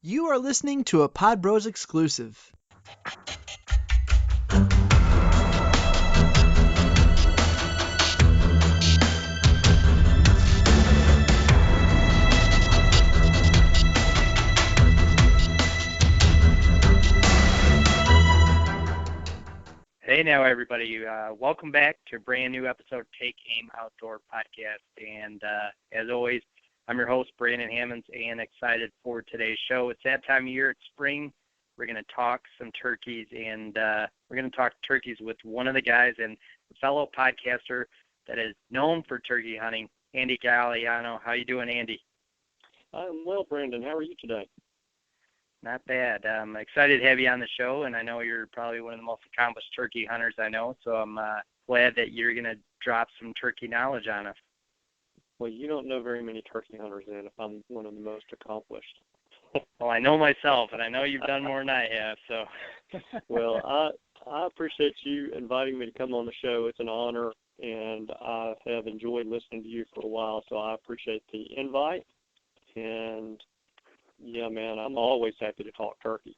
You are listening to a Pod Bros exclusive. Hey now, everybody. Welcome back to a brand new episode of Take Aim Outdoor Podcast. And as always, I'm your host, Brandon Hammonds, and excited for today's show. It's that time of year. It's spring. We're going to talk some turkeys, and we're going to talk turkeys with one of the guys and a fellow podcaster that is known for turkey hunting, Andy Galliano. How you doing, Andy? I'm well, Brandon. How are you today? Not bad. I'm excited to have you on the show, and I know you're probably one of the most accomplished turkey hunters I know, so I'm glad that you're going to drop some turkey knowledge on us. Well, you don't know very many turkey hunters then if I'm one of the most accomplished. Well, I know myself, and I know you've done more than I have, so. Well, I appreciate you inviting me to come on the show. It's an honor, and I have enjoyed listening to you for a while, so I appreciate the invite. And yeah, man, I'm always happy to talk turkey.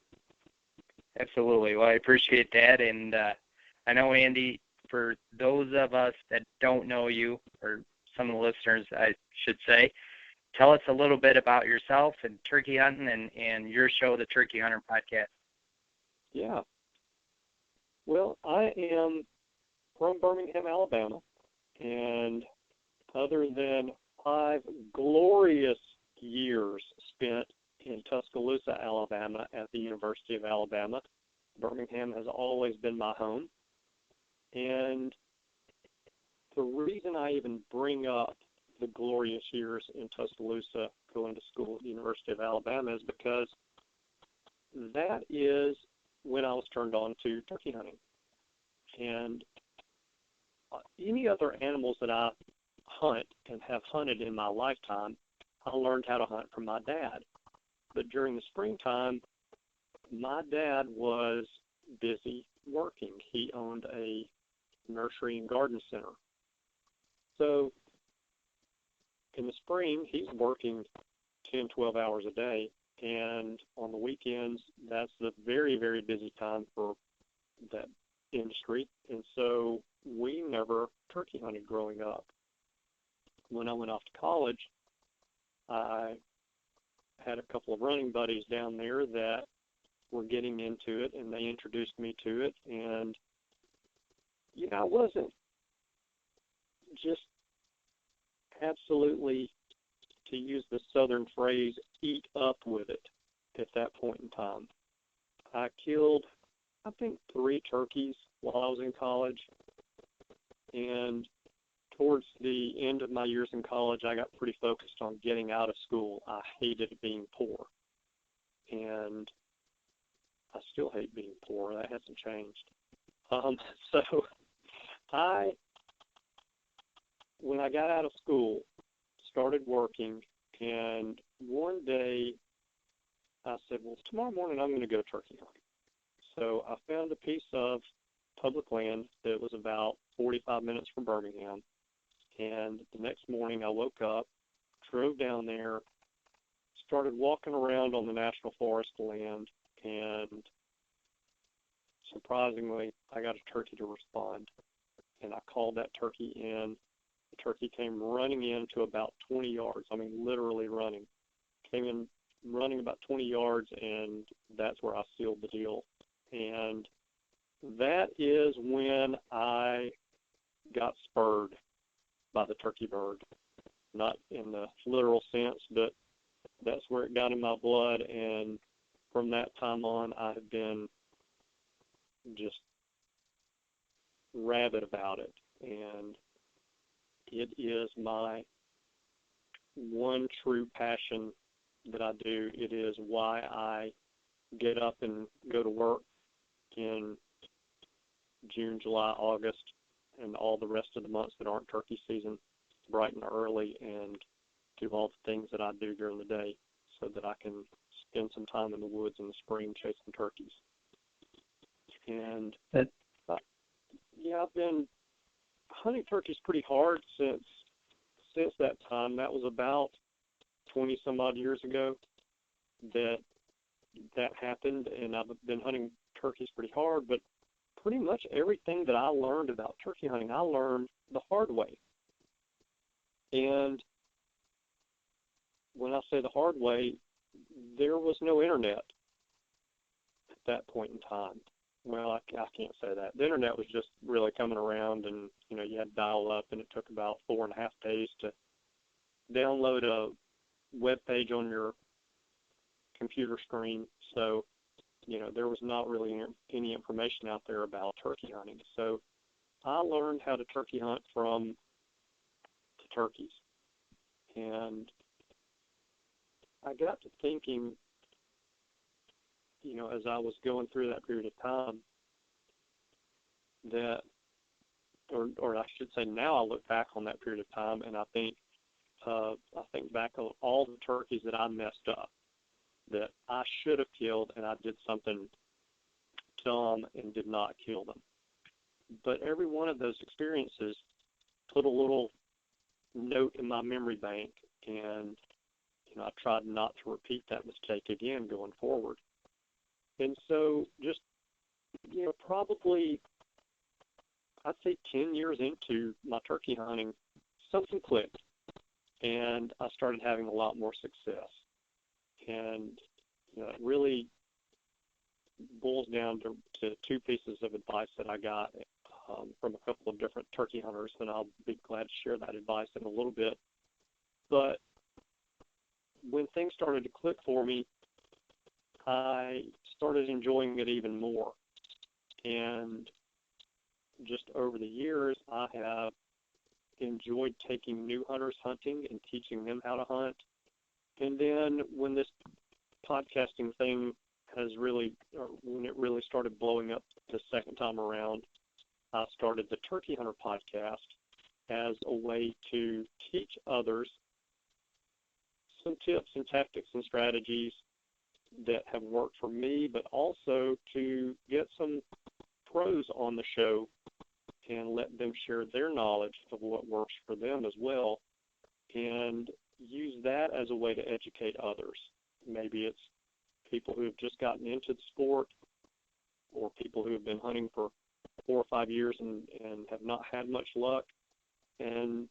Absolutely. Well, I appreciate that. And I know, Andy, for those of us that don't know you, or some of the listeners, I should say, tell us a little bit about yourself and turkey hunting and your show, the Turkey Hunter Podcast. Yeah. Well, I am from Birmingham, Alabama, and other than 5 glorious years spent in Tuscaloosa, Alabama, at the University of Alabama, Birmingham has always been my home. And the reason I even bring up the glorious years in Tuscaloosa going to school at the University of Alabama is because that is when I was turned on to turkey hunting. And any other animals that I hunt and have hunted in my lifetime, I learned how to hunt from my dad. But during the springtime, my dad was busy working. He owned a nursery and garden center. So in the spring, he's working 10, 12 hours a day. And on the weekends, that's the very, very busy time for that industry. And so we never turkey hunted growing up. When I went off to college, I had a couple of running buddies down there that were getting into it, and they introduced me to it. And, I wasn't just absolutely, to use the southern phrase, eat up with it at that point in time. I killed, I think, 3 turkeys while I was in college. And towards the end of my years in college, I got pretty focused on getting out of school. I hated being poor. And I still hate being poor. That hasn't changed. So when I got out of school, started working, and one day I said, well, tomorrow morning I'm going to go turkey hunting. So I found a piece of public land that was about 45 minutes from Birmingham. And the next morning I woke up, drove down there, started walking around on the National Forest land, and surprisingly, I got a turkey to respond. And I called that turkey in. The turkey came running in to about 20 yards. I mean, literally running. Came in running about 20 yards, and that's where I sealed the deal. And that is when I got spurred by the turkey bird. Not in the literal sense, but that's where it got in my blood. And from that time on, I have been just rabid about it. And it is my one true passion that I do. It is why I get up and go to work in June, July, August, and all the rest of the months that aren't turkey season, bright and early, and do all the things that I do during the day so that I can spend some time in the woods in the spring chasing turkeys. And I've been hunting turkeys pretty hard since that time. That was about 20 some odd years ago that that happened, and I've been hunting turkeys pretty hard, but pretty much everything that I learned about turkey hunting, I learned the hard way. And when I say the hard way, there was no internet at that point in time. Well, I can't say that. The internet was just really coming around, and you had dial up, and it took about 4.5 days to download a web page on your computer screen. So, there was not really any information out there about turkey hunting. So I learned how to turkey hunt from the turkeys. And I got to thinking, as I was going through that period of time, that, or I should say now I look back on that period of time, and I think back on all the turkeys that I messed up, that I should have killed, and I did something dumb and did not kill them. But every one of those experiences put a little note in my memory bank, and I tried not to repeat that mistake again going forward. And so just, probably, I'd say 10 years into my turkey hunting, something clicked, and I started having a lot more success. And it really boils down to two pieces of advice that I got from a couple of different turkey hunters, and I'll be glad to share that advice in a little bit. But when things started to click for me, I started enjoying it even more. And just over the years, I have enjoyed taking new hunters hunting and teaching them how to hunt. And then when this podcasting thing when it really started blowing up the second time around, I started the Turkey Hunter podcast as a way to teach others some tips and tactics and strategies that have worked for me, but also to get some pros on the show and let them share their knowledge of what works for them as well, and use that as a way to educate others. Maybe it's people who have just gotten into the sport, or people who have been hunting for 4 or 5 years and have not had much luck. And,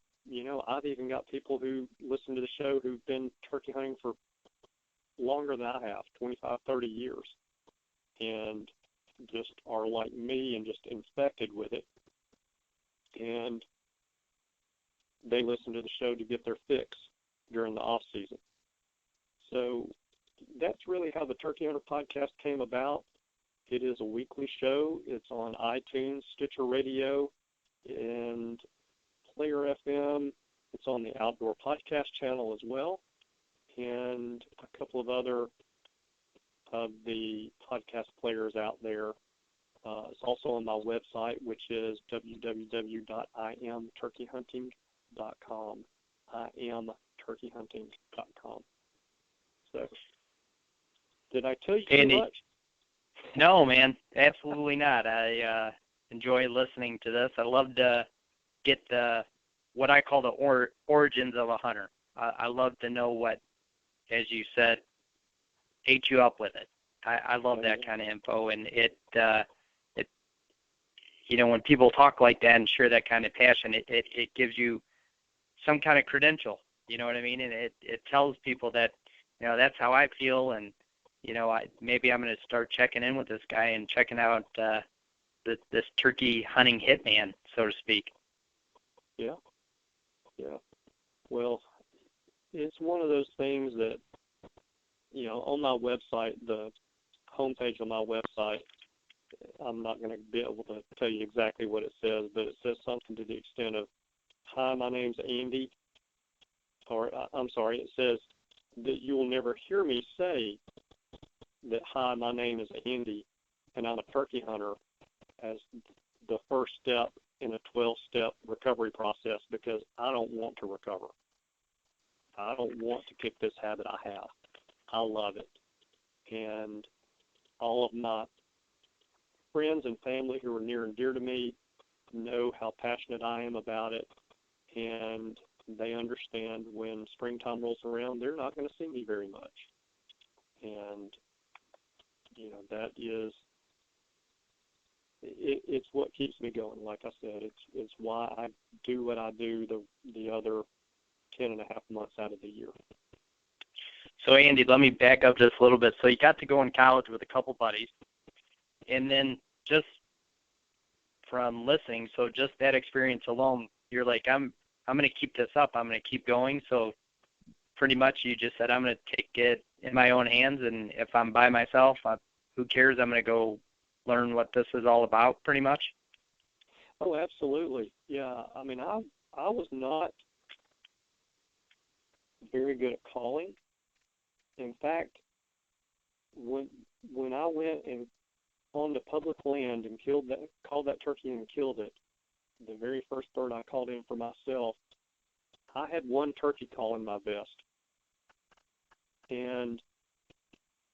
I've even got people who listen to the show who've been turkey hunting for longer than I have, 25, 30 years, and just are like me and just infected with it. And they listen to the show to get their fix during the off season. So that's really how the Turkey Hunter podcast came about. It is a weekly show. It's on iTunes, Stitcher Radio, and Player FM. It's on the Outdoor Podcast channel as well, and a couple of other of the podcast players out there. It's also on my website, which is www.imturkeyhunting.com. imturkeyhunting.com. So, did I tell you too much? No, man, absolutely not. I enjoy listening to this. I love to get what I call the origins of a hunter. I love to know what, as you said, ate you up with it. I love that kind of info, and it when people talk like that and share that kind of passion, it gives you some kind of credential. You know what I mean? And it tells people that, that's how I feel, and maybe I'm going to start checking in with this guy and checking out this turkey hunting hitman, so to speak. Yeah. Well, it's one of those things that, on my website, the homepage on my website, I'm not going to be able to tell you exactly what it says, but it says something to the extent of, "Hi, my name's Andy," or it says that you will never hear me say that, "Hi, my name is Andy, and I'm a turkey hunter," as the first step in a 12-step recovery process, because I don't want to recover. I don't want to kick this habit I have. I love it. And all of my friends and family who are near and dear to me know how passionate I am about it, and they understand when springtime rolls around, they're not going to see me very much. And that is, it's what keeps me going. Like I said, it's why I do what I do the other 10 and a half months out of the year. So, Andy, let me back up just a little bit. So you got to go in college with a couple buddies, and then just from listening, so just that experience alone, you're like, I'm going to keep this up. I'm going to keep going. So pretty much you just said, I'm going to take it in my own hands, and if I'm by myself, who cares? I'm going to go learn what this is all about, pretty much. Oh, absolutely. Yeah. I mean, I was not very good at calling. In fact, when I went and on the public land and called that turkey and killed it, the very first bird I called in for myself, I had one turkey call in my vest. And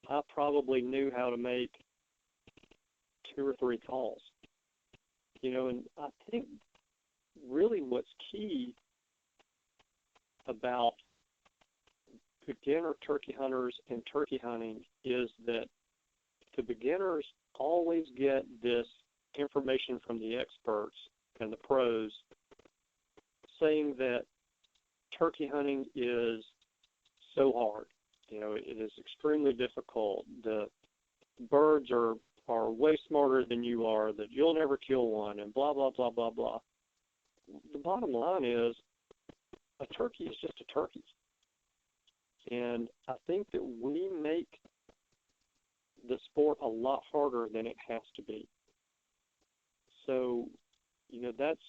I probably knew how to make 2 or 3 calls. And I think really what's key about beginner turkey hunters and turkey hunting is that the beginners always get this information from the experts and the pros saying that turkey hunting is so hard. It is extremely difficult. The birds are way smarter than you are, that you'll never kill one, and blah, blah, blah, blah, blah. The bottom line is a turkey is just a turkey. And I think that we make the sport a lot harder than it has to be. So, that's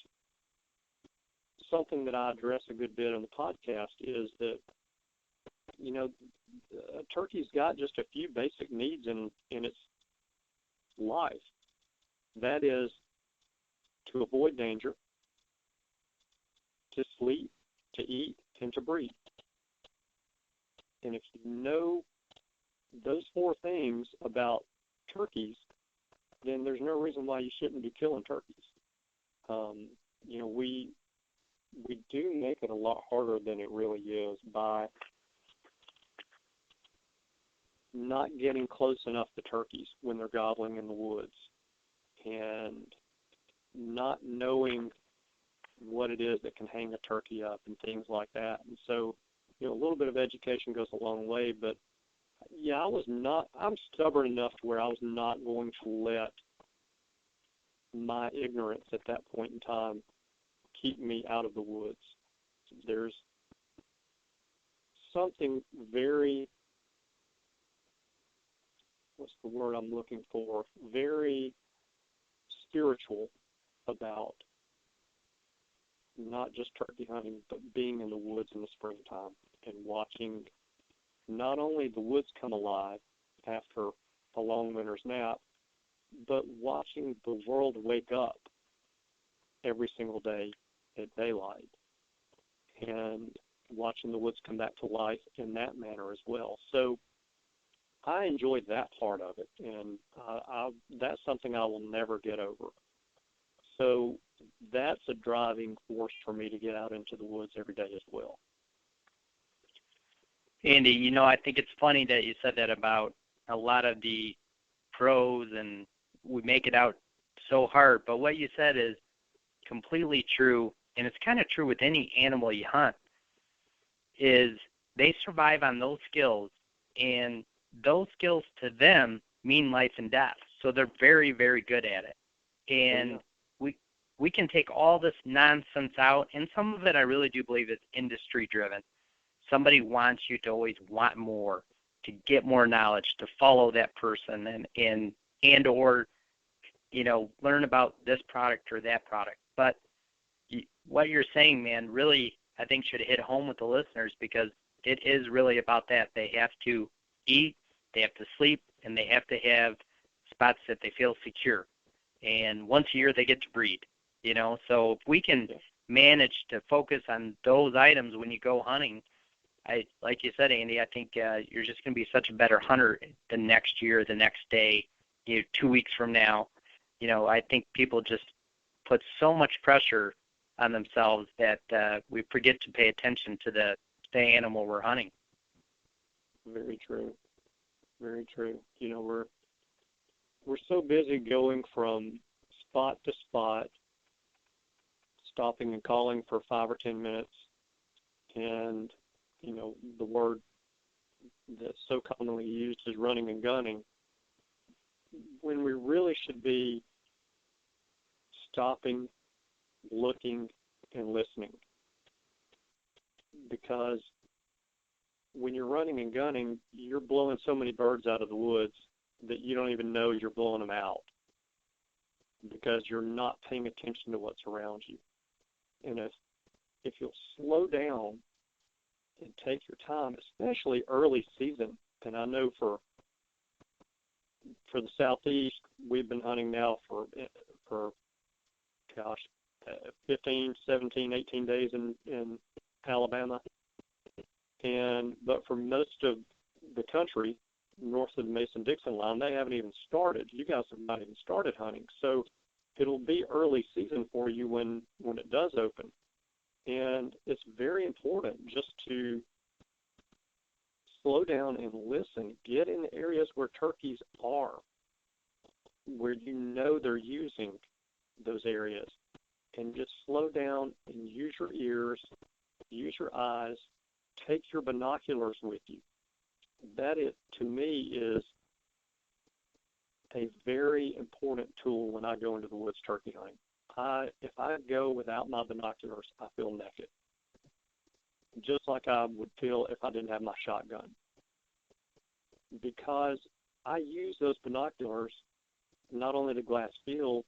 something that I address a good bit on the podcast is that, a turkey's got just a few basic needs in its life. That is to avoid danger, to sleep, to eat, and to breed. And if you know those 4 things about turkeys, then there's no reason why you shouldn't be killing turkeys. We do make it a lot harder than it really is by not getting close enough to turkeys when they're gobbling in the woods and not knowing what it is that can hang a turkey up and things like that. And so, a little bit of education goes a long way, but yeah, I'm stubborn enough to where I was not going to let my ignorance at that point in time keep me out of the woods. There's something very, what's the word I'm looking for, very spiritual about not just turkey hunting, but being in the woods in the springtime and watching not only the woods come alive after a long winter's nap, but watching the world wake up every single day at daylight and watching the woods come back to life in that manner as well. So I enjoyed that part of it, and that's something I will never get over. So that's a driving force for me to get out into the woods every day as well. Andy, I think it's funny that you said that about a lot of the pros, and we make it out so hard. But what you said is completely true, and it's kind of true with any animal you hunt, is they survive on those skills, and those skills to them mean life and death. So they're very, very good at it. And we can take all this nonsense out, and some of it I really do believe is industry-driven. Somebody wants you to always want more, to get more knowledge, to follow that person, and or learn about this product or that product. But what you're saying, man, really I think should hit home with the listeners, because it is really about that. They have to eat, they have to sleep, and they have to have spots that they feel secure. And once a year they get to breed. So if we can manage to focus on those items when you go hunting, like you said, Andy, I think you're just going to be such a better hunter the next year, the next day, 2 weeks from now. I think people just put so much pressure on themselves that we forget to pay attention to the animal we're hunting. Very true. Very true. we're so busy going from spot to spot, stopping and calling for 5 or 10 minutes, and, the word that's so commonly used is running and gunning, when we really should be stopping, looking, and listening. Because when you're running and gunning, you're blowing so many birds out of the woods that you don't even know you're blowing them out because you're not paying attention to what's around you. And if you'll slow down and take your time, especially early season, and I know for the Southeast, we've been hunting now for 15, 17, 18 days in Alabama. But for most of the country, north of the Mason-Dixon line, they haven't even started. You guys have not even started hunting. So it'll be early season for you when it does open. And it's very important just to slow down and listen. Get in the areas where turkeys are, where you know they're using those areas. And just slow down and use your ears, use your eyes, take your binoculars with you. That, to me, is a very important tool when I go into the woods turkey hunting. If I go without my binoculars, I feel naked, just like I would feel if I didn't have my shotgun. Because I use those binoculars not only to glass fields,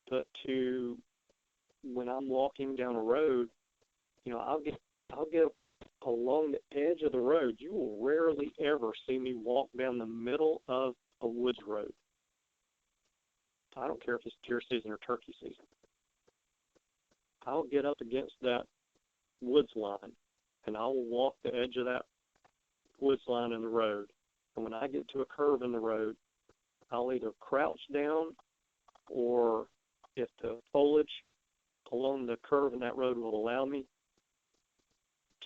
but to, when I'm walking down a road, I'll get along the edge of the road. You will rarely ever see me walk down the middle of a woods road. I don't care if it's deer season or turkey season. I'll get up against that woods line, and I will walk the edge of that woods line in the road. And when I get to a curve in the road, I'll either crouch down, or if the foliage along the curve in that road will allow me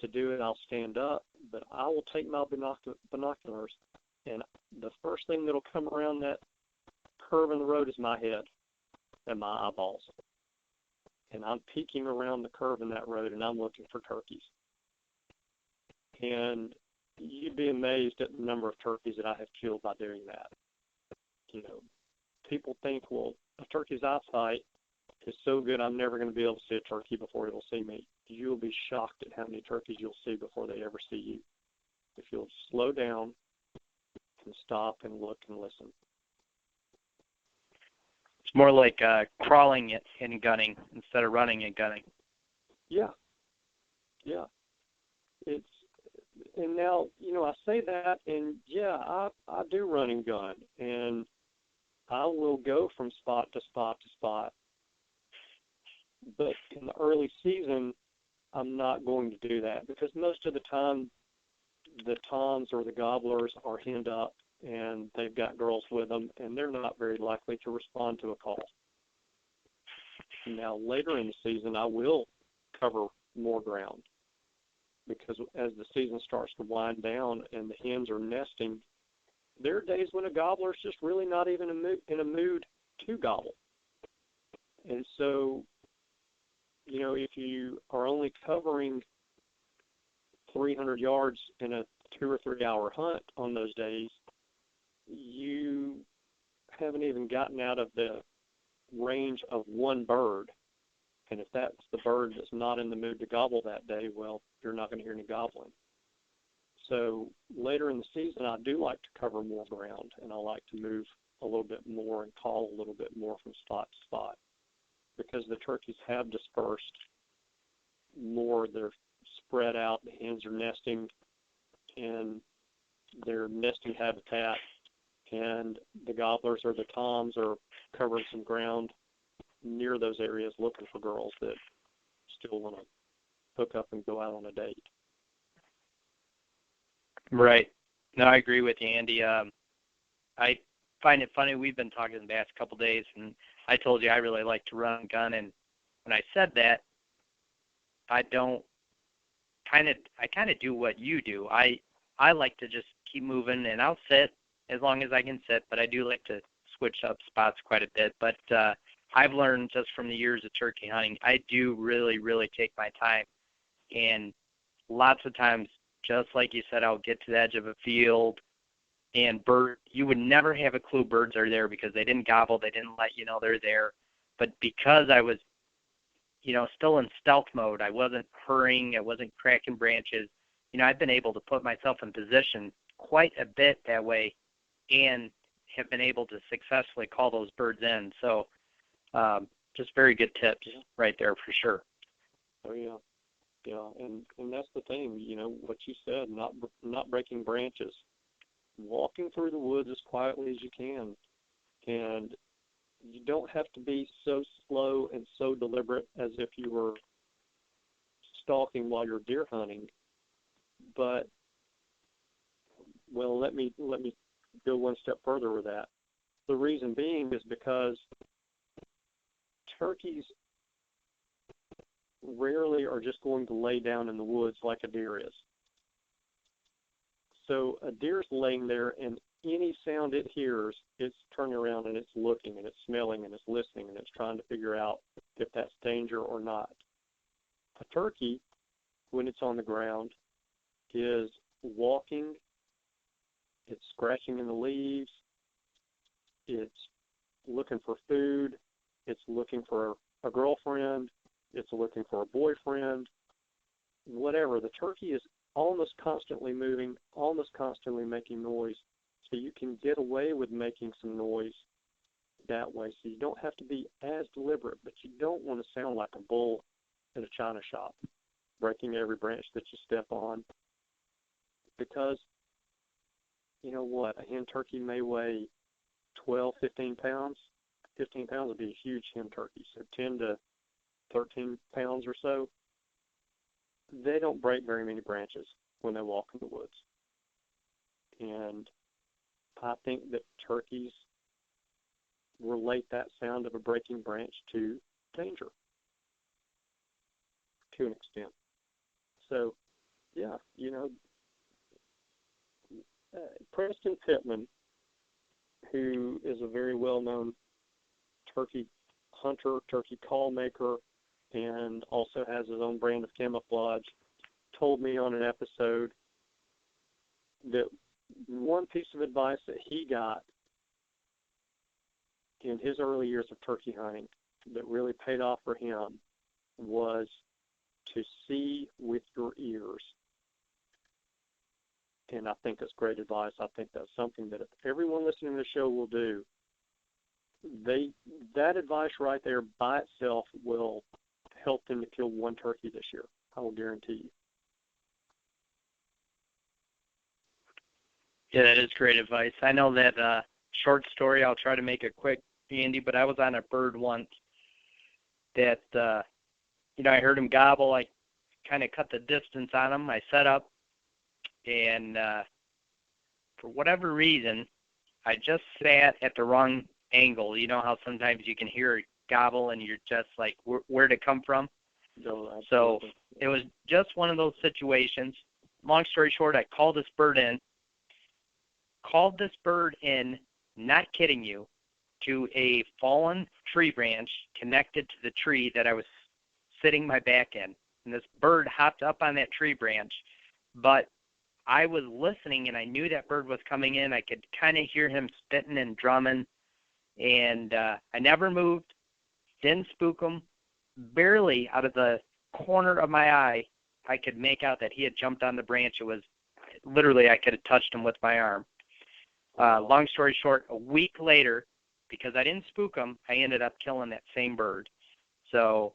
to do it, I'll stand up. But I will take my binoculars, and the first thing that'll come around that curve in the road is my head and my eyeballs. And I'm peeking around the curve in that road, and I'm looking for turkeys. And you'd be amazed at the number of turkeys that I have killed by doing that. People think, well, a turkey's eyesight is so good I'm never going to be able to see a turkey before it'll see me. You'll be shocked at how many turkeys you'll see before they ever see you, if you'll slow down and stop and look and listen. It's more like crawling it and gunning instead of running and gunning. Yeah. And now, I say that, and I do run and gun, and I will go from spot to spot to spot. But in the early season, I'm not going to do that, because most of the time the toms or the gobblers are henned up and they've got girls with them, and they're not very likely to respond to a call. Now, later in the season, I will cover more ground, because as the season starts to wind down and the hens are nesting, there are days when a gobbler's just really not even in a mood to gobble. And so, if you are only covering 300 yards in a 2 or 3 hour hunt on those days, you haven't even gotten out of the range of one bird. And if that's the bird that's not in the mood to gobble that day, well, you're not going to hear any gobbling. So later in the season, I do like to cover more ground, and I like to move a little bit more and call a little bit more from spot to spot, because the turkeys have dispersed more. They're spread out. The hens are nesting in their nesting habitat, and the gobblers or the toms are covering some ground near those areas looking for girls that still want to hook up and go out on a date. Right. No, I agree with you, Andy. I find it funny. We've been talking the past couple of days, and I told you I really like to run and gun, and when I said that, I kind of do what you do. I like to just keep moving, and I'll sit as long as I can sit, but I do like to switch up spots quite a bit. But I've learned just from the years of turkey hunting, I do really, really take my time. And lots of times, just like you said, I'll get to the edge of a field, and you would never have a clue birds are there because they didn't gobble, they didn't let you know they're there. But because I was, still in stealth mode, I wasn't hurrying, I wasn't cracking branches. I've been able to put myself in position quite a bit that way, and have been able to successfully call those birds in. So just very good tips right there for sure. Oh yeah, and that's the thing. What you said, not breaking branches, walking through the woods as quietly as you can, and you don't have to be so slow and so deliberate as if you were stalking while you're deer hunting. But let me go one step further with that. The reason being is because turkeys rarely are just going to lay down in the woods like a deer is. So a deer's laying there, and any sound it hears, it's turning around and it's looking and it's smelling and it's listening and it's trying to figure out if that's danger or not. A turkey, when it's on the ground, is walking, it's scratching in the leaves, it's looking for food, it's looking for a girlfriend, it's looking for a boyfriend, whatever. The turkey is almost constantly moving, almost constantly making noise, so you can get away with making some noise that way. So you don't have to be as deliberate, but you don't want to sound like a bull in a china shop, breaking every branch that you step on. Because, a hen turkey may weigh 12, 15 pounds. 15 pounds would be a huge hen turkey, so 10 to 13 pounds or so. They don't break very many branches when they walk in the woods. And I think that turkeys relate that sound of a breaking branch to danger, to an extent. So, Preston Pittman, who is a very well-known turkey hunter, turkey call maker, and also has his own brand of camouflage, told me on an episode that one piece of advice that he got in his early years of turkey hunting that really paid off for him was to see with your ears. And I think that's great advice. I think that's something that if everyone listening to the show will do, that advice right there by itself will help them to kill one turkey this year. I will guarantee you. Yeah, that is great advice. I know that short story, I'll try to make it quick, Andy, but I was on a bird once that, I heard him gobble. I kind of cut the distance on him. I set up, and for whatever reason, I just sat at the wrong angle. You know how sometimes you can hear a gobble and you're just like, where'd it come from? No, so it was just one of those situations. Long story short, I called this bird in, not kidding you, to a fallen tree branch connected to the tree that I was sitting my back in. And this bird hopped up on that tree branch, but I was listening and I knew that bird was coming in. I could kind of hear him spitting and drumming, and I never moved, didn't spook him. Barely out of the corner of my eye, I could make out that he had jumped on the branch. It was literally, I could have touched him with my arm. Long story short, a week later, because I didn't spook him, I ended up killing that same bird. So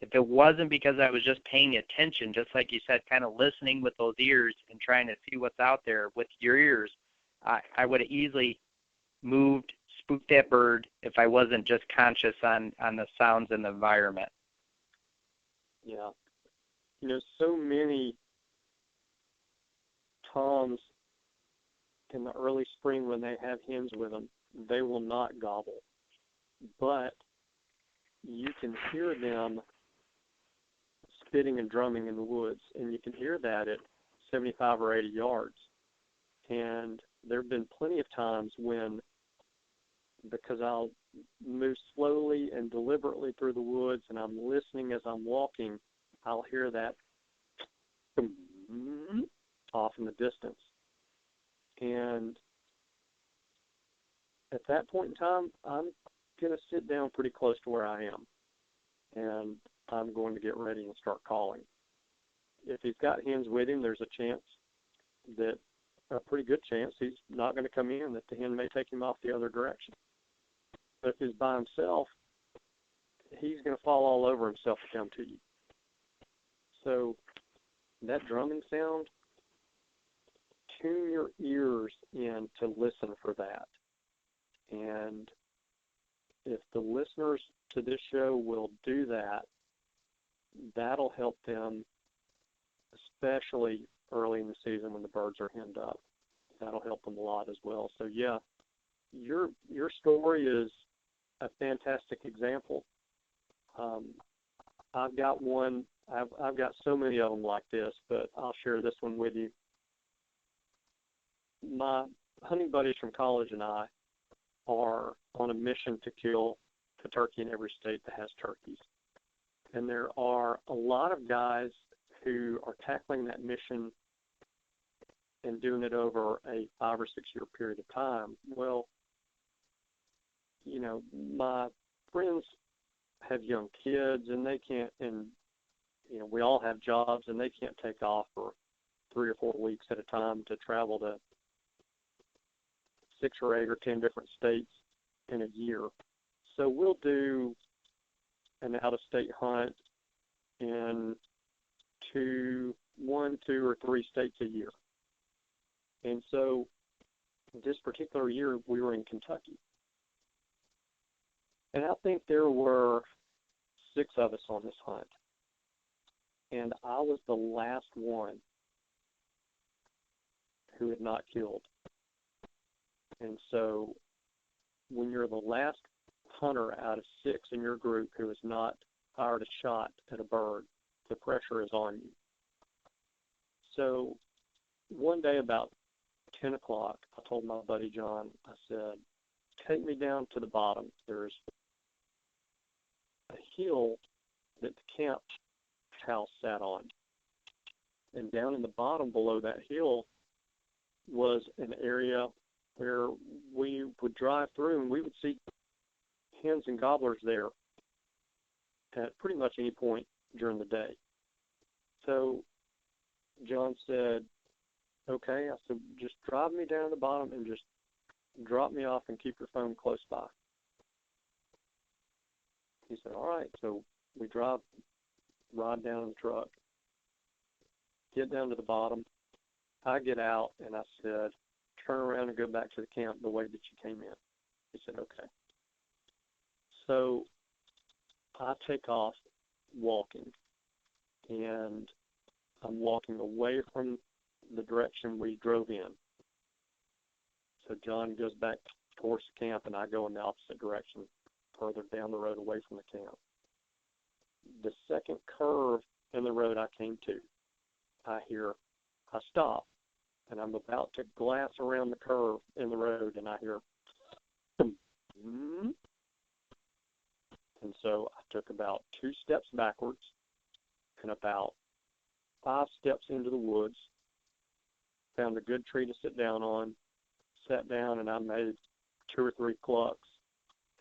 if it wasn't because I was just paying attention, just like you said, kind of listening with those ears and trying to see what's out there with your ears, I would have easily moved, spooked that bird if I wasn't just conscious on the sounds in the environment. Yeah. So many toms in the early spring when they have hens with them, they will not gobble. But you can hear them spitting and drumming in the woods, and you can hear that at 75 or 80 yards. And there have been plenty of times when because I'll move slowly and deliberately through the woods, and I'm listening as I'm walking. I'll hear that off in the distance. And at that point in time, I'm going to sit down pretty close to where I am, and I'm going to get ready and start calling. If he's got hens with him, there's a pretty good chance he's not going to come in, that the hen may take him off the other direction. But if he's by himself, he's going to fall all over himself to come to you. So that drumming sound, tune your ears in to listen for that. And if the listeners to this show will do that, that'll help them, especially early in the season when the birds are henned up. That'll help them a lot as well. So yeah, your story is a fantastic example. I've got one. I've got so many of them like this, but I'll share this one with you. My hunting buddies from college and I are on a mission to kill a turkey in every state that has turkeys. And there are a lot of guys who are tackling that mission and doing it over a 5 or 6 year period of time. Well, my friends have young kids, and they can't, and we all have jobs, and they can't take off for 3 or 4 weeks at a time to travel to 6 or 8 or 10 different states in a year. So we'll do an out-of-state hunt in 1, 2, or 3 states a year. And so this particular year, we were in Kentucky. And I think there were 6 of us on this hunt. And I was the last one who had not killed. And so when you're the last hunter out of 6 in your group who has not fired a shot at a bird, the pressure is on you. So one day about 10 o'clock, I told my buddy John, I said, take me down to the bottom. There's a hill that the camp house sat on. And down in the bottom below that hill was an area where we would drive through and we would see hens and gobblers there at pretty much any point during the day. So John said, okay. I said, just drive me down to the bottom and just drop me off and keep your phone close by. He said, all right. So we ride down in the truck, get down to the bottom. I get out and I said, turn around and go back to the camp the way that you came in. He said, okay. So I take off walking, and I'm walking away from the direction we drove in. So John goes back towards the camp, and I go in the opposite direction, further down the road away from the camp. The second curve in the road I came to, I stop, and I'm about to glass around the curve in the road, and I hear, and so I took about 2 steps backwards and about 5 steps into the woods, found a good tree to sit down on, sat down, and I made 2 or 3 clucks,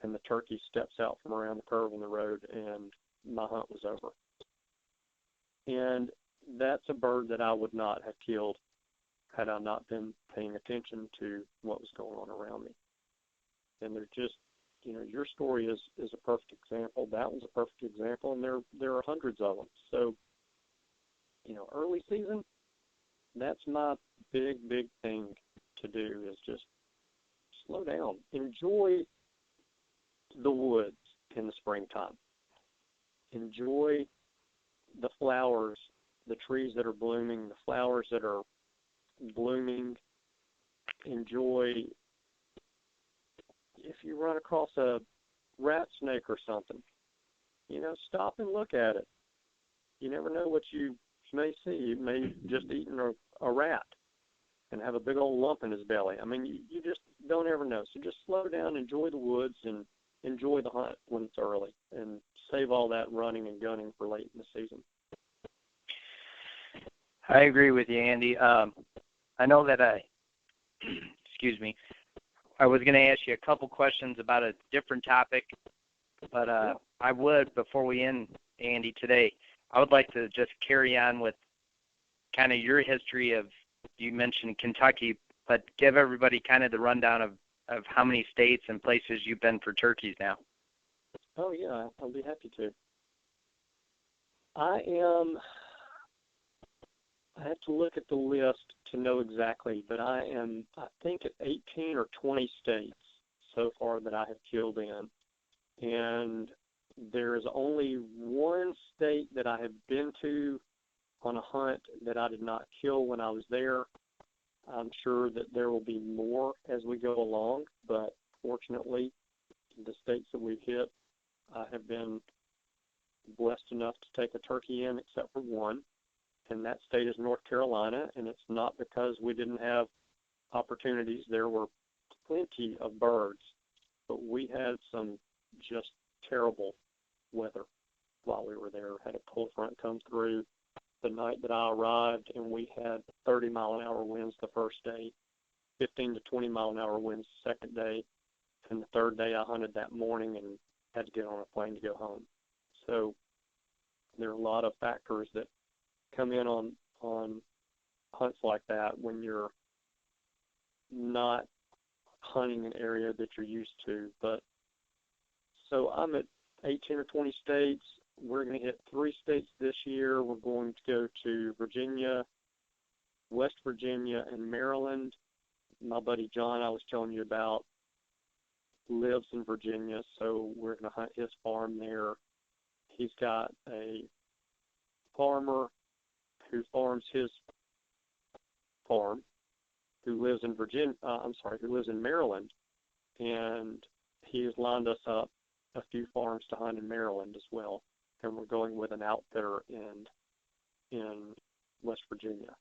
and the turkey steps out from around the curve in the road, and my hunt was over. And that's a bird that I would not have killed had I not been paying attention to what was going on around me. And they're just, your story is a perfect example. That was a perfect example, and there are hundreds of them. So, early season, that's my big thing to do, is just slow down. Enjoy the woods in the springtime. Enjoy the flowers, the trees that are blooming, the flowers that are blooming. Enjoy, if you run across a rat snake or something, stop and look at it. You never know what you may see. You may just eaten a rat and have a big old lump in his belly. I mean, you just don't ever know. So just slow down, enjoy the woods, and enjoy the hunt when it's early, and save all that running and gunning for late in the season. I agree with you, Andy. I know that excuse me, I was going to ask you a couple questions about a different topic, but I would, before we end, Andy, today, I would like to just carry on with kind of your history of, you mentioned Kentucky, but give everybody kind of the rundown of how many states and places you've been for turkeys now. Oh, yeah, I'll be happy to. I have to look at the list to know exactly, but I think, at 18 or 20 states so far that I have killed in. And there is only one state that I have been to on a hunt that I did not kill when I was there. I'm sure that there will be more as we go along, but fortunately, the states that we've hit, I have been blessed enough to take a turkey in, except for one, and that state is North Carolina, and it's not because we didn't have opportunities. There were plenty of birds, but we had some just terrible weather while we were there. Had a cold front come through the night that I arrived, and we had 30-mile-an-hour winds the first day, 15 to 20-mile-an-hour winds the second day, and the third day I hunted that morning and had to get on a plane to go home. So there are a lot of factors that come in on hunts like that when you're not hunting an area that you're used to. But so I'm at 18 or 20 states. We're going to hit 3 states this year. We're going to go to Virginia, West Virginia, and Maryland. My buddy John, I was telling you about, lives in Virginia, so we're going to hunt his farm there. He's got a farmer who farms his farm, who lives in who lives in Maryland, and he has lined us up a few farms to hunt in Maryland as well. And we're going with an outfitter in West Virginia.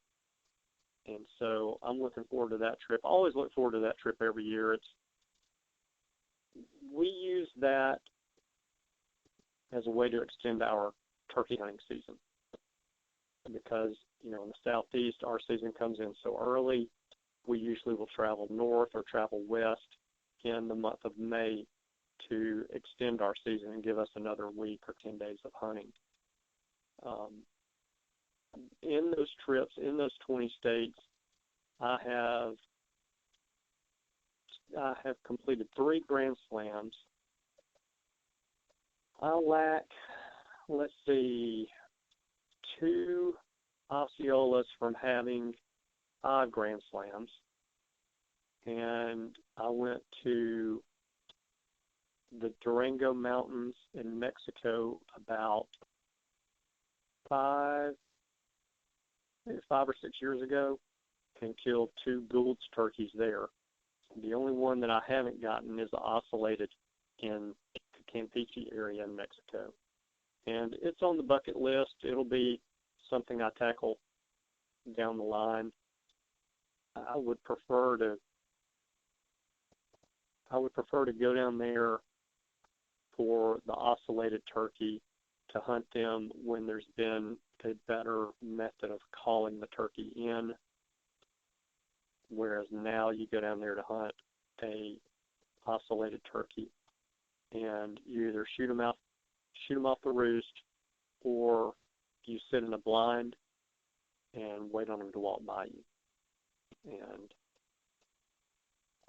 And so I'm looking forward to that trip. I always look forward to that trip every year. We use that as a way to extend our turkey hunting season, because, in the southeast, our season comes in so early. We usually will travel north or travel west in the month of May to extend our season and give us another week or 10 days of hunting. In those trips, in those 20 states, I have completed 3 Grand Slams. I lack, 2 Osceolas from having 5 Grand Slams. And I went to the Durango Mountains in Mexico about 5 or 6 years ago and killed 2 Gould's turkeys there. The only one that I haven't gotten is ocellated in the Campeche area in Mexico. And it's on the bucket list. It'll be something I tackle down the line. I would prefer to go down there for the ocellated turkey, to hunt them when there's been a better method of calling the turkey in, whereas now you go down there to hunt a ocellated turkey, and you either shoot them off the roost, or you sit in a blind and wait on them to walk by you. And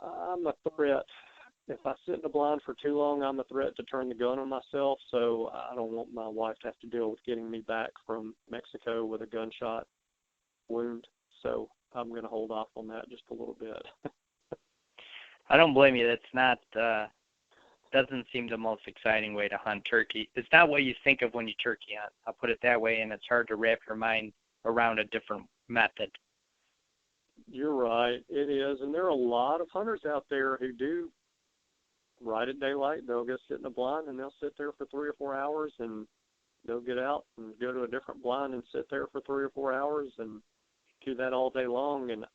I'm a threat. If I sit in a blind for too long, I'm a threat to turn the gun on myself, so I don't want my wife to have to deal with getting me back from Mexico with a gunshot wound. So I'm going to hold off on that just a little bit. I don't blame you. That's not, doesn't seem the most exciting way to hunt turkey. It's not what you think of when you turkey hunt. I'll put it that way, and it's hard to wrap your mind around a different method. You're right. It is. And there are a lot of hunters out there who do right at daylight. They'll go sit in a blind, and they'll sit there for 3 or 4 hours, and they'll get out and go to a different blind and sit there for 3 or 4 hours and do that all day long. And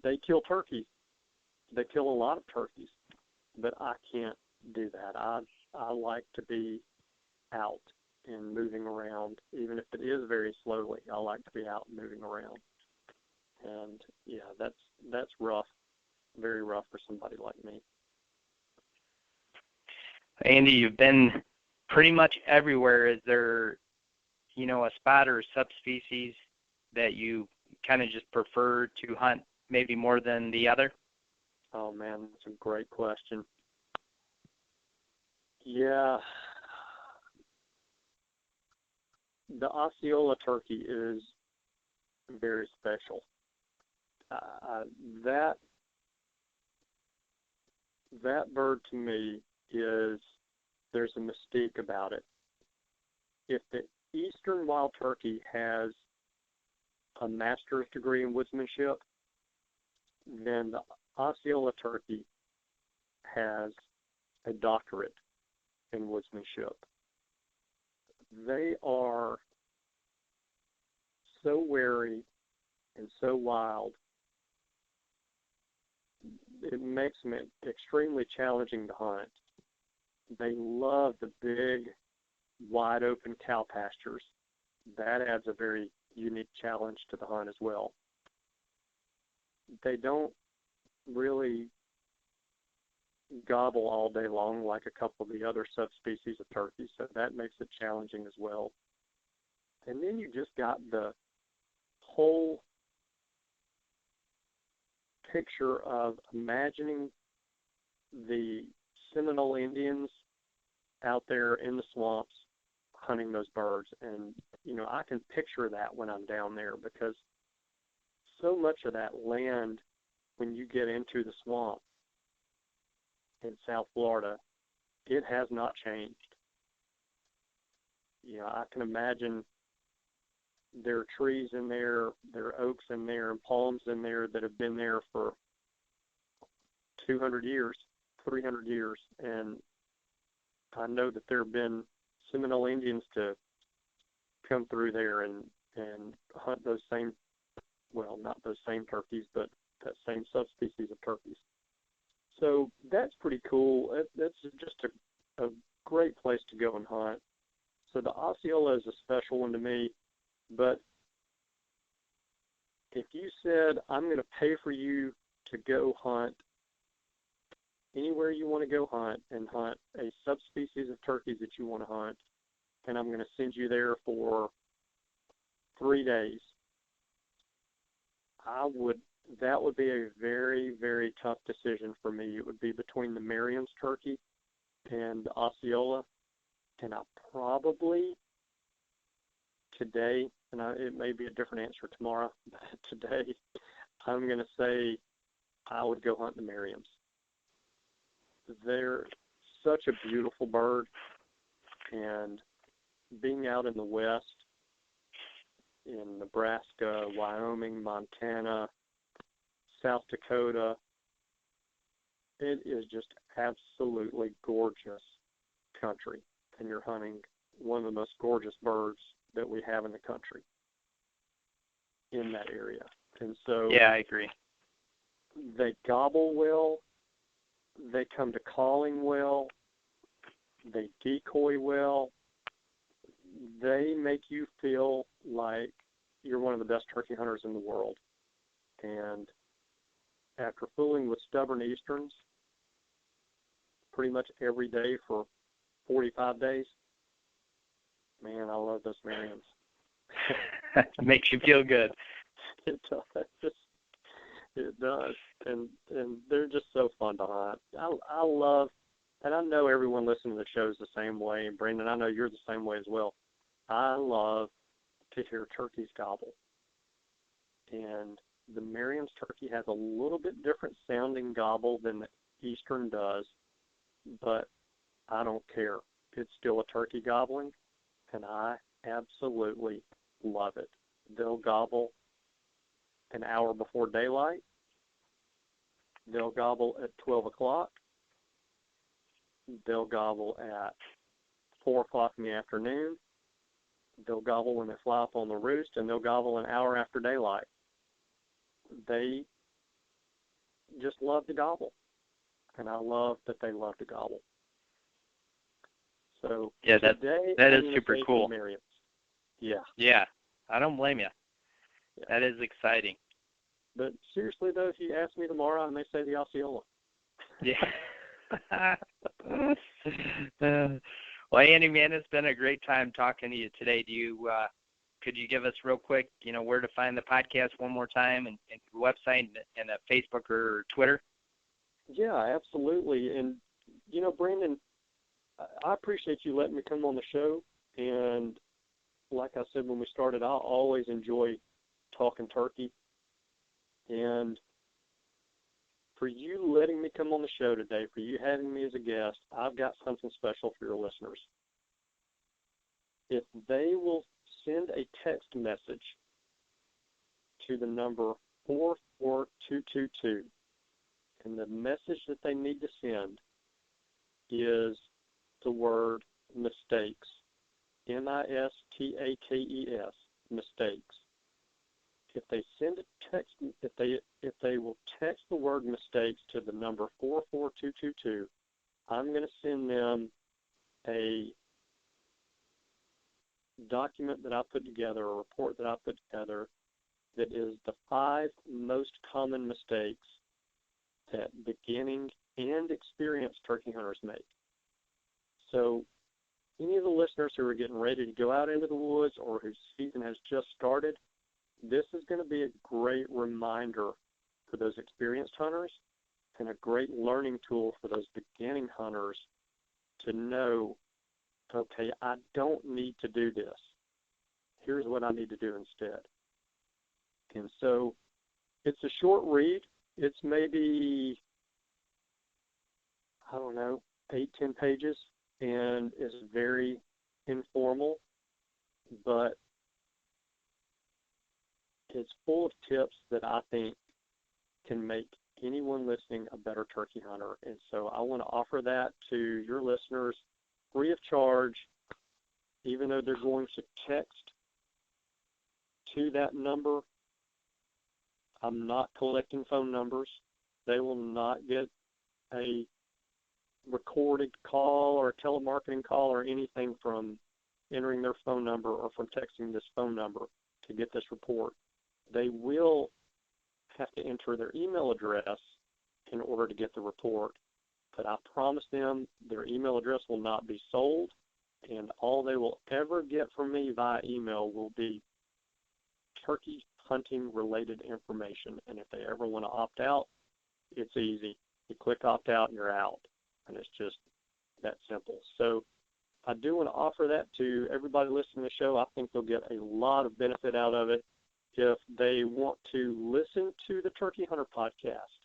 they kill turkeys. they kill a lot of turkeys, but I can't do that. I like to be out and moving around, even if it is very slowly. I like to be out and moving around. And yeah, that's rough, very rough for somebody like me. Andy, you've been pretty much everywhere. Is there, a spot or a subspecies that you kind of just prefer to hunt maybe more than the other? Oh man, that's a great question. Yeah, the Osceola turkey is very special. That bird to me there's a mystique about it. If the eastern wild turkey has a master's degree in woodsmanship, then the Osceola turkey has a doctorate in woodsmanship. They are so wary and so wild, it makes them extremely challenging to hunt. They love the big, wide open cow pastures. That adds a very unique challenge to the hunt as well. They don't really gobble all day long like a couple of the other subspecies of turkeys, so that makes it challenging as well. And then you just got the whole picture of imagining the Seminole Indians out there in the swamps hunting those birds. And, I can picture that when I'm down there, because so much of that land, when you get into the swamp in South Florida, it has not changed. I can imagine there are trees in there, there are oaks in there, and palms in there that have been there for 200 years, 300 years. And I know that there have been Seminole Indians to come through there and hunt those same, well, not those same turkeys, but that same subspecies of turkeys. So that's pretty cool. That's just a great place to go and hunt. So the Osceola is a special one to me. But if you said, I'm going to pay for you to go hunt anywhere you want to go hunt and hunt a subspecies of turkeys that you want to hunt, and I'm going to send you there for 3 days, that would be a very, very tough decision for me. It would be between the Merriam's turkey and the Osceola, and I probably today, and it may be a different answer tomorrow, but today I'm going to say I would go hunt the Merriam's. They're such a beautiful bird, and being out in the West, in Nebraska, Wyoming, Montana, South Dakota, it is just absolutely gorgeous country, and you're hunting one of the most gorgeous birds that we have in the country in that area. And so yeah, I agree. They gobble well, they come to calling well, they decoy well, they make you feel like you're one of the best turkey hunters in the world. And after fooling with stubborn Easterns pretty much every day for 45 days, man, I love those Merriams. Makes you feel good. It does. It does. And they're just so fun to hunt. I love, and I know everyone listening to the show is the same way. And Brandon, I know you're the same way as well. I love to hear turkeys gobble. And the Merriam's turkey has a little bit different sounding gobble than the Eastern does, but I don't care. It's still a turkey gobbling, and I absolutely love it. They'll gobble an hour before daylight. They'll gobble at 12 o'clock. They'll gobble at 4 o'clock in the afternoon. They'll gobble when they fly up on the roost, and they'll gobble an hour after daylight. They just love to gobble. And I love that they love to gobble. So yeah, today, that I'm is gonna super say cool. Merriams. Yeah. Yeah, I don't blame you. Yeah. That is exciting. But seriously, though, if you ask me tomorrow, I may say the Osceola. Yeah. Well, Andy, man, it's been a great time talking to you today. Could you give us real quick, where to find the podcast one more time, and your website and a Facebook or Twitter? Yeah, absolutely. And, Brandon, I appreciate you letting me come on the show. And like I said when we started, I always enjoy talking turkey. And for you letting me come on the show today, for you having me as a guest, I've got something special for your listeners. If they will send a text message to the number 44222, and the message that they need to send is the word mistakes, mistakes, mistakes. If they send a text, if they will text the word mistakes to the number 44222, I'm going to send them a document that I put together, a report that I put together, that is the 5 most common mistakes that beginning and experienced turkey hunters make. So any of the listeners who are getting ready to go out into the woods or whose season has just started, this is going to be a great reminder for those experienced hunters and a great learning tool for those beginning hunters to know, okay, I don't need to do this. Here's what I need to do instead. And so it's a short read. It's maybe, 8-10 pages, and is very informal, but it's full of tips that I think can make anyone listening a better turkey hunter. And so I want to offer that to your listeners free of charge, even though they're going to text to that number. I'm not collecting phone numbers. They will not get a recorded call or a telemarketing call or anything from entering their phone number or from texting this phone number to get this report. They will have to enter their email address in order to get the report, but I promise them their email address will not be sold, and all they will ever get from me via email will be turkey hunting related information. And if they ever want to opt out, it's easy. You click opt out and you're out, and it's just that simple. So I do want to offer that to everybody listening to the show. I think they'll get a lot of benefit out of it. If they want to listen to the Turkey Hunter podcast,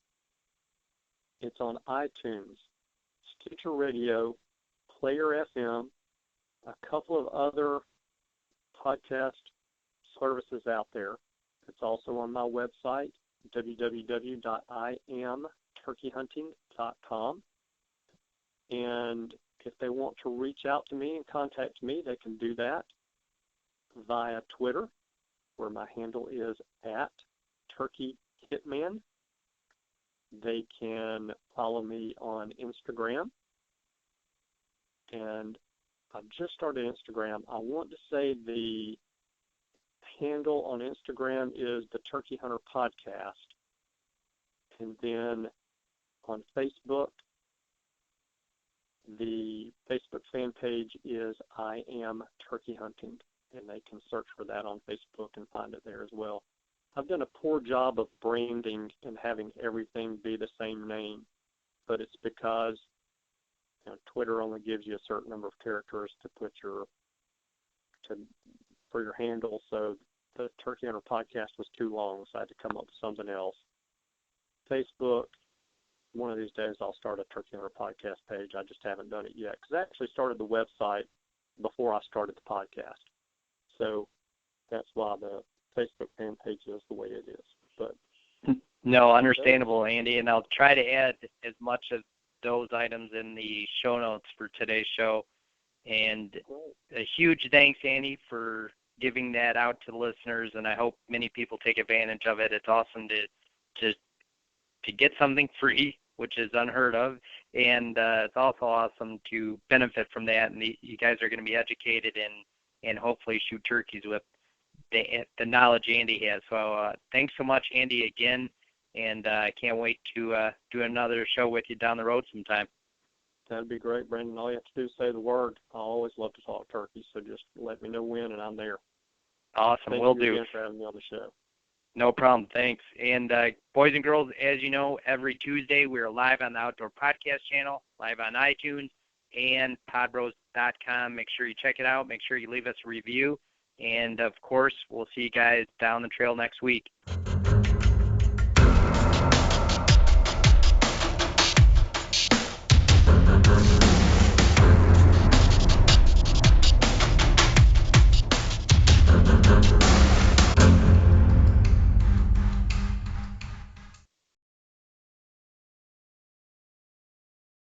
it's on iTunes, Stitcher Radio, Player FM, a couple of other podcast services out there. It's also on my website, www.iamturkeyhunting.com. And if they want to reach out to me and contact me, they can do that via Twitter, where my handle is @TurkeyHitman. They can follow me on Instagram. And I've just started Instagram. I want to say the handle on Instagram is the Turkey Hunter Podcast. And then on Facebook, the Facebook fan page is I Am Turkey Hunting, and they can search for that on Facebook and find it there as well. I've done a poor job of branding and having everything be the same name, but it's because Twitter only gives you a certain number of characters to put for your handle. So the Turkey Hunter Podcast was too long, so I had to come up with something else. Facebook, one of these days I'll start a Turkey Hunter Podcast page. I just haven't done it yet, because I actually started the website before I started the podcast. So that's why the Facebook fan page is the way it is. But no, understandable, Andy, and I'll try to add as much of those items in the show notes for today's show. And a huge thanks, Andy, for giving that out to the listeners, and I hope many people take advantage of it. It's awesome to to get something free, which is unheard of, and it's also awesome to benefit from that. And you guys are going to be educated and hopefully shoot turkeys with the knowledge Andy has. So thanks so much, Andy, again, and I can't wait to do another show with you down the road sometime. That'd be great, Brendan. All you have to do is say the word. I always love to talk turkey, so just let me know when, and I'm there. Awesome, will do. Thank you again for having me on the show. No problem, thanks. And boys and girls, as you know, every Tuesday we're live on the Outdoor Podcast channel, live on iTunes and podbros.com. Make sure you check it out. Make sure you leave us a review. And, of course, we'll see you guys down the trail next week.